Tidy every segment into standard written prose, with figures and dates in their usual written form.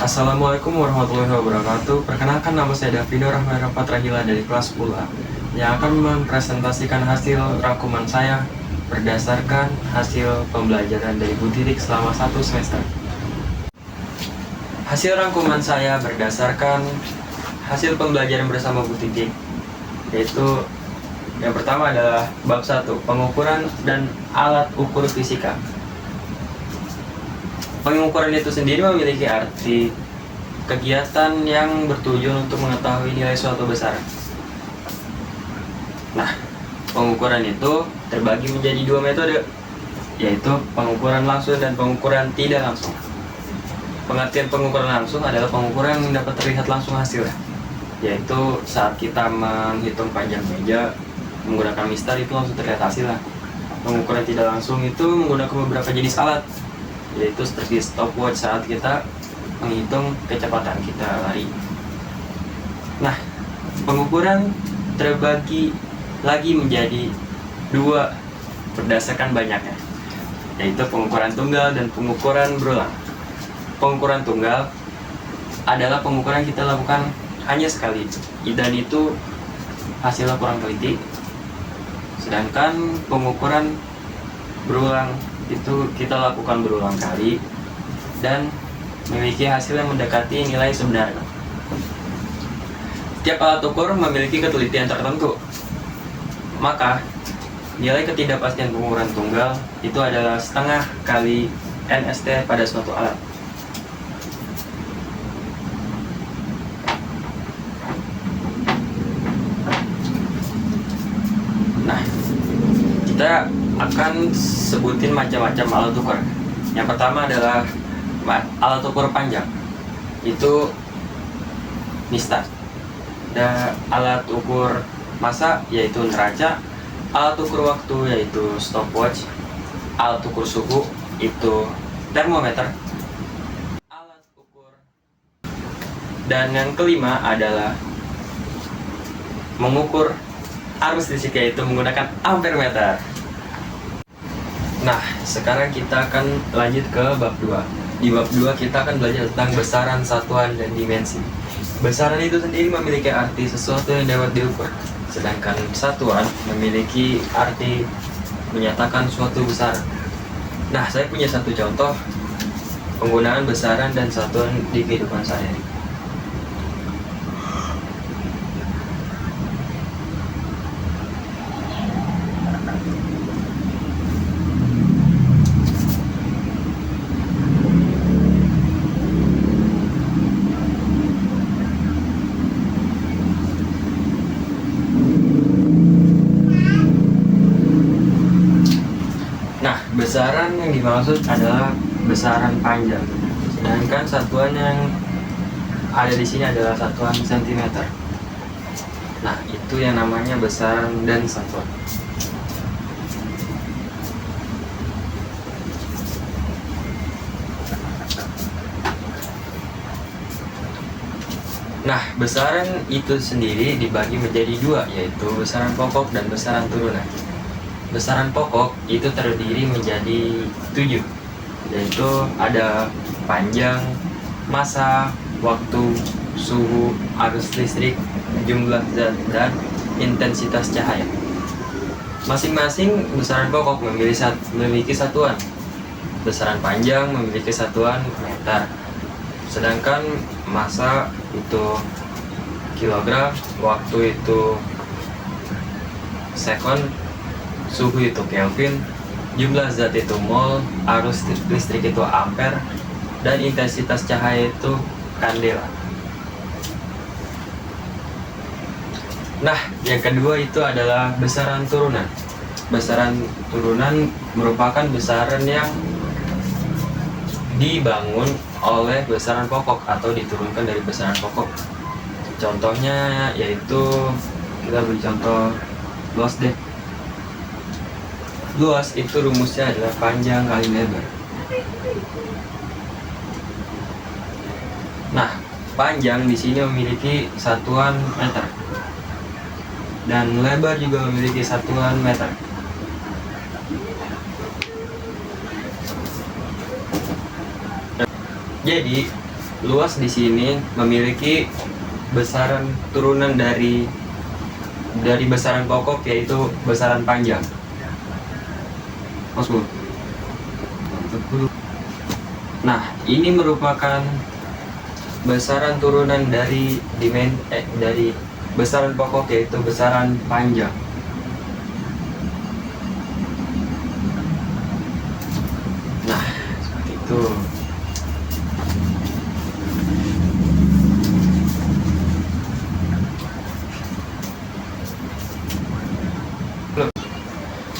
Assalamualaikum warahmatullahi wabarakatuh. Perkenalkan, nama saya Davino Rahman Patrahila dari kelas 10 yang akan mempresentasikan hasil rangkuman saya berdasarkan hasil pembelajaran dari Bu Titik selama 1 semester. Hasil rangkuman saya berdasarkan hasil pembelajaran bersama Bu Titik, yaitu yang pertama adalah bab 1, pengukuran dan alat ukur fisika. Pengukuran itu sendiri memiliki arti kegiatan yang bertujuan untuk mengetahui nilai suatu besaran. Nah, pengukuran itu terbagi menjadi 2 metode, yaitu pengukuran langsung dan pengukuran tidak langsung. Pengertian pengukuran langsung adalah pengukuran yang dapat terlihat langsung hasilnya, yaitu saat kita menghitung panjang meja menggunakan mistar, itu langsung terlihat hasilnya. Pengukuran tidak langsung itu menggunakan beberapa jenis alat, yaitu seperti stopwatch saat kita menghitung kecepatan kita lari. Nah, pengukuran terbagi lagi menjadi 2 berdasarkan banyaknya, yaitu pengukuran tunggal dan pengukuran berulang. Pengukuran tunggal adalah pengukuran kita lakukan hanya sekali, dan itu hasilnya kurang teliti. Sedangkan pengukuran berulang itu kita lakukan berulang kali dan memiliki hasil yang mendekati nilai sebenarnya. Tiap alat ukur memiliki ketelitian tertentu, maka nilai ketidakpastian pengukuran tunggal itu adalah setengah kali NST pada suatu alat. Nah, kita akan sebutin macam-macam alat ukur. Yang pertama adalah alat ukur panjang, itu mistar. Dan alat ukur massa yaitu neraca, alat ukur waktu yaitu stopwatch, alat ukur suhu itu termometer, alat ukur. Dan yang kelima adalah mengukur arus listrik, yaitu menggunakan ampere meter. Nah, sekarang kita akan lanjut ke bab 2. Di bab 2 kita akan belajar tentang besaran, satuan, dan dimensi. Besaran itu sendiri memiliki arti sesuatu yang dapat diukur, sedangkan satuan memiliki arti menyatakan suatu besaran. Nah, saya punya satu contoh penggunaan besaran dan satuan di kehidupan saya. Besaran yang dimaksud adalah besaran panjang, sedangkan satuan yang ada di sini adalah satuan sentimeter. Nah, itu yang namanya besaran dan satuan. Nah, besaran itu sendiri dibagi menjadi 2, yaitu besaran pokok dan besaran turunan. Besaran pokok itu terdiri menjadi 7, yaitu ada panjang, massa, waktu, suhu, arus listrik, jumlah zat, dan intensitas cahaya. Masing-masing besaran pokok memiliki satuan. Besaran panjang memiliki satuan meter, sedangkan massa itu kilogram, waktu itu sekon, suhu itu Kelvin, jumlah zat itu mol, arus listrik itu ampere, dan intensitas cahaya itu kandela. Nah, yang kedua itu adalah besaran turunan. Besaran turunan merupakan besaran yang dibangun oleh besaran pokok atau diturunkan dari besaran pokok. Contohnya yaitu, kita beri contoh luas deh. Luas itu rumusnya adalah panjang kali lebar. Nah, panjang di sini memiliki satuan meter, dan lebar juga memiliki satuan meter. Jadi luas di sini memiliki besaran turunan dari besaran pokok, yaitu besaran panjang. Nah, ini merupakan besaran turunan dari dari besaran pokok, yaitu besaran panjang. Nah, seperti itu.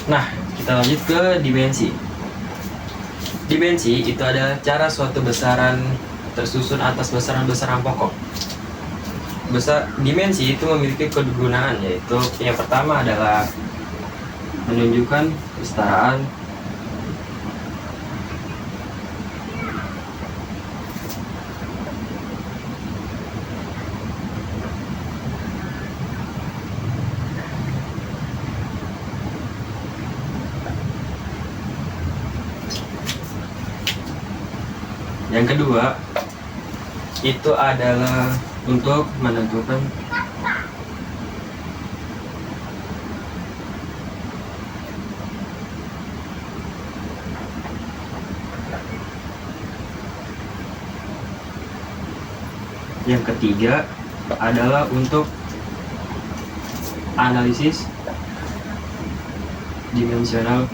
Nah, kita lanjut ke dimensi. Dimensi itu adalah cara suatu besaran tersusun atas besaran-besaran pokok. Dimensi itu memiliki kegunaan, yaitu yang pertama adalah menunjukkan kesetaraan, yang kedua itu adalah untuk menentukan yang ketiga adalah untuk analisis dimensional.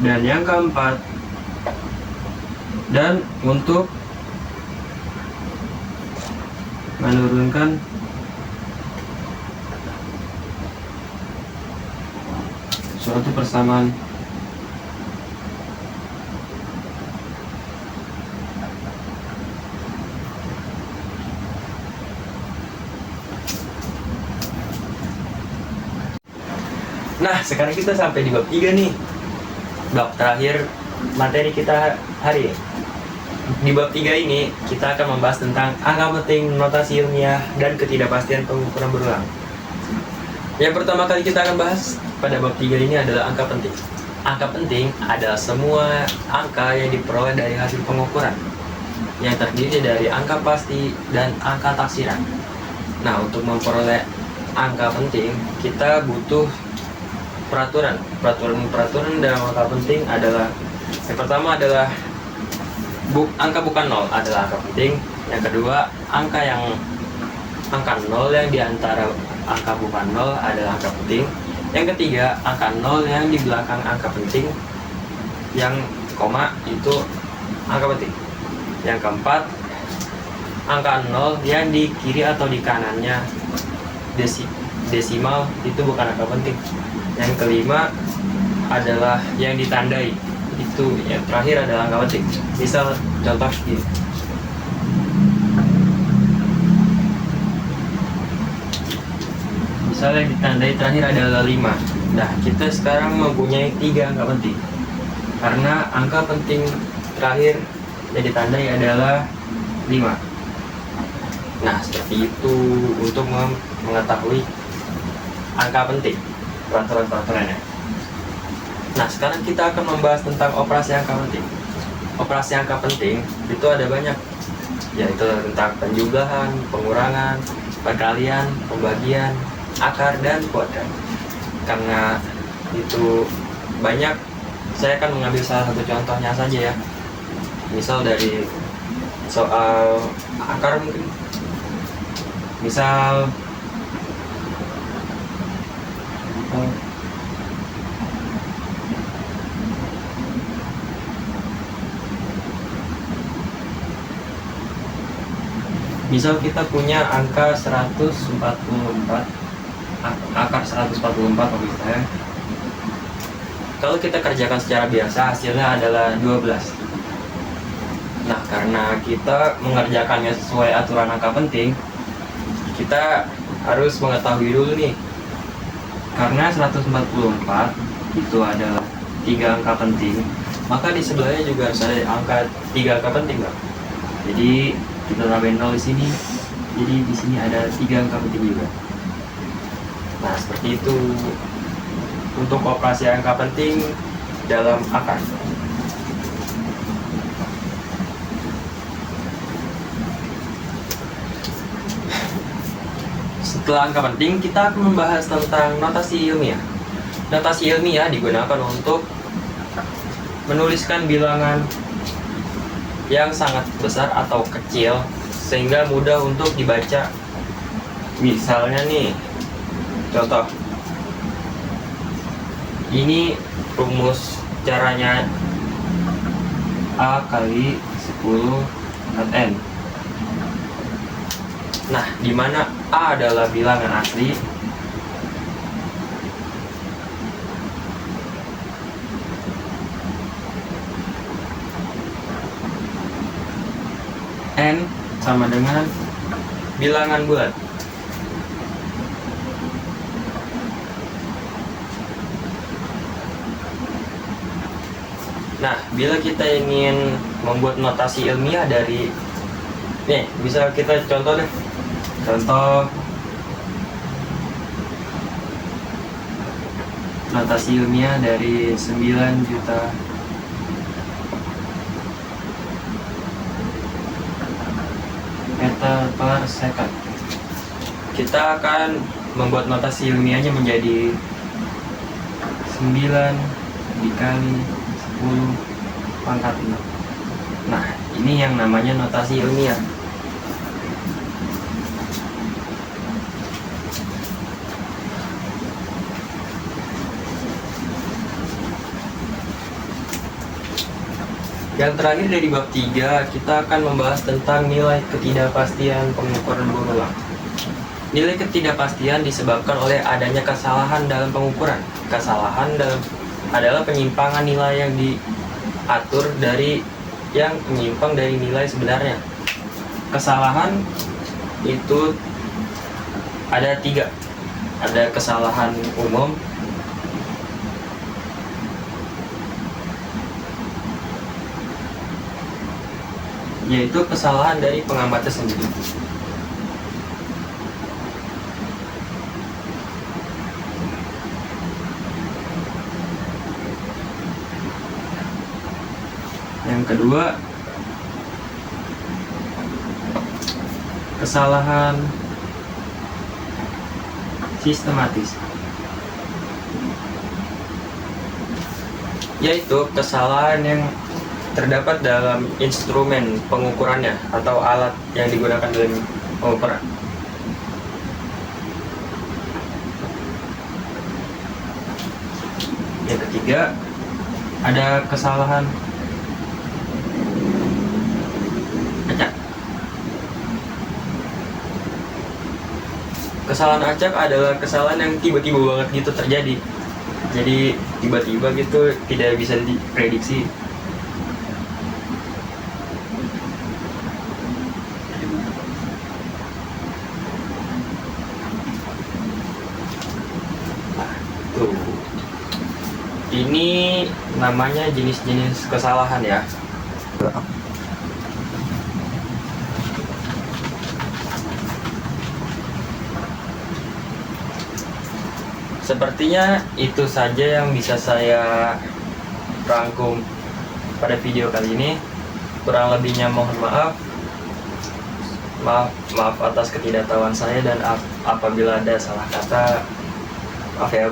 Dan yang keempat, dan untuk menurunkan suatu persamaan Nah, sekarang kita sampai di bab 3 nih. Bab terakhir materi kita hari ini. Di bab 3 ini kita akan membahas tentang angka penting, notasi ilmiah, dan ketidakpastian pengukuran berulang. Yang pertama kali kita akan bahas pada bab 3 ini adalah angka penting. Angka penting adalah semua angka yang diperoleh dari hasil pengukuran, yang terdiri dari angka pasti dan angka taksiran. Nah, untuk memperoleh angka penting, kita butuh peraturan dalam angka penting adalah, yang pertama adalah angka bukan nol adalah angka penting. Yang kedua, angka nol yang diantara angka bukan nol adalah angka penting. Yang ketiga, angka nol yang di belakang angka penting, yang koma itu angka penting. Yang keempat, angka nol yang di kiri atau di kanannya desimal itu bukan angka penting. Yang kelima adalah yang ditandai, itu yang terakhir adalah angka penting. Misal contoh gini, misalnya yang ditandai terakhir adalah 5. Nah, kita sekarang mempunyai 3 angka penting, karena angka penting terakhir yang ditandai adalah 5. Nah, seperti itu untuk mengetahui angka penting, peraturan-peraturannya. Nah, sekarang kita akan membahas tentang operasi angka penting. Operasi angka penting itu ada banyak, yaitu tentang penjumlahan, pengurangan, perkalian, pembagian, akar, dan kuadran. Karena itu banyak, saya akan mengambil salah satu contohnya saja ya. Misal dari soal akar mungkin. Misal kita punya angka 144, akar 144 misalnya. Kalau kita kerjakan secara biasa, hasilnya adalah 12. Nah, karena kita mengerjakannya sesuai aturan angka penting, kita harus mengetahui dulu nih, karena 144 itu adalah 3 angka penting, maka di sebelahnya juga harus ada angka 3 angka penting, Pak. Jadi kita tambahin 0 di sini, jadi di sini ada 3 angka penting juga. Nah, seperti itu. untuk operasi angka penting dalam akar. Setelah angka penting, kita akan membahas tentang notasi ilmiah. Notasi ilmiah digunakan untuk menuliskan bilangan yang sangat besar atau kecil sehingga mudah untuk dibaca. Misalnya nih, contoh ini rumus caranya A kali 10 n. Nah, di mana A adalah bilangan asli, N sama dengan bilangan bulat. Nah, bila kita ingin membuat notasi ilmiah dari nih, bisa kita contoh deh. Contoh notasi ilmiah dari 9 juta meter per second. Kita akan membuat notasi ilmiahnya menjadi 9 dikali 10 pangkat 6. Nah, ini yang namanya notasi ilmiah. Yang terakhir dari bab 3, kita akan membahas tentang nilai ketidakpastian pengukuran berulang. Nilai ketidakpastian disebabkan oleh adanya kesalahan dalam pengukuran. Kesalahan adalah penyimpangan nilai yang diatur dari yang menyimpang dari nilai sebenarnya. Kesalahan itu ada 3. Ada kesalahan umum, yaitu kesalahan dari pengamatnya sendiri. Yang kedua, kesalahan sistematis, yaitu kesalahan yang terdapat dalam instrumen pengukurannya atau alat yang digunakan dalam pengukuran. Yang ketiga, ada kesalahan acak. Kesalahan acak adalah kesalahan yang tiba-tiba banget gitu terjadi. Jadi tiba-tiba gitu, tidak bisa diprediksi. Ini namanya jenis-jenis kesalahan ya. Sepertinya itu saja yang bisa saya rangkum pada video kali ini. Kurang lebihnya mohon maaf. Maaf atas ketidaktahuan saya, dan apabila ada salah kata, maaf ya.